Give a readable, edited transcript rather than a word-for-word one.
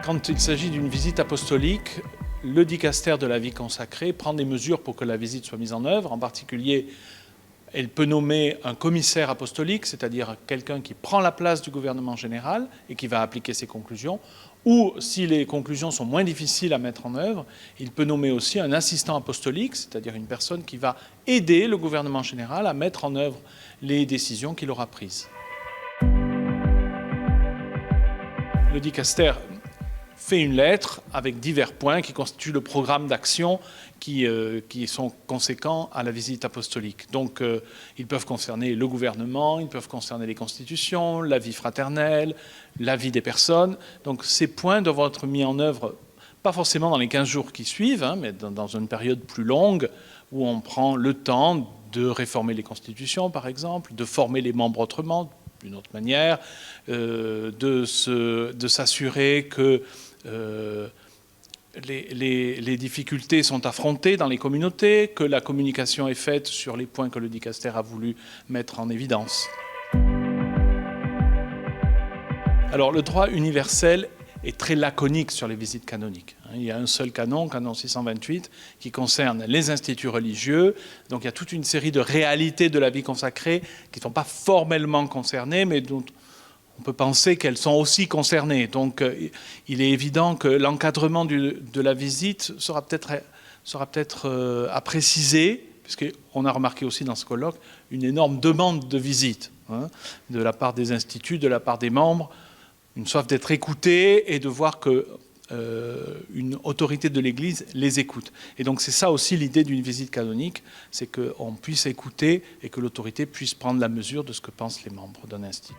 Quand il s'agit d'une visite apostolique, le dicaster de la vie consacrée prend des mesures pour que la visite soit mise en œuvre. En particulier, elle peut nommer un commissaire apostolique, c'est-à-dire quelqu'un qui prend la place du gouvernement général et qui va appliquer ses conclusions. Ou, si les conclusions sont moins difficiles à mettre en œuvre, il peut nommer aussi un assistant apostolique, c'est-à-dire une personne qui va aider le gouvernement général à mettre en œuvre les décisions qu'il aura prises. Le dicaster fait une lettre avec divers points qui constituent le programme d'action qui sont conséquents à la visite apostolique. Donc, ils peuvent concerner le gouvernement, ils peuvent concerner les constitutions, la vie fraternelle, la vie des personnes. Donc, ces points doivent être mis en œuvre, pas forcément dans les 15 jours qui suivent, mais dans une période plus longue où on prend le temps de réformer les constitutions, par exemple, de former les membres autrement, d'une autre manière, de s'assurer que les difficultés sont affrontées dans les communautés, que la communication est faite sur les points que le dicaster a voulu mettre en évidence. Alors, le droit universel est très laconique sur les visites canoniques. Il y a un seul canon, canon 628, qui concerne les instituts religieux. Donc il y a toute une série de réalités de la vie consacrée qui ne sont pas formellement concernées, mais dont on peut penser qu'elles sont aussi concernées. Donc il est évident que l'encadrement de la visite sera peut-être à préciser, puisqu'on a remarqué aussi dans ce colloque une énorme demande de visite de la part des instituts, de la part des membres, une soif d'être écoutés et de voir que une autorité de l'Église les écoute. Et donc c'est ça aussi l'idée d'une visite canonique, c'est qu'on puisse écouter et que l'autorité puisse prendre la mesure de ce que pensent les membres d'un institut.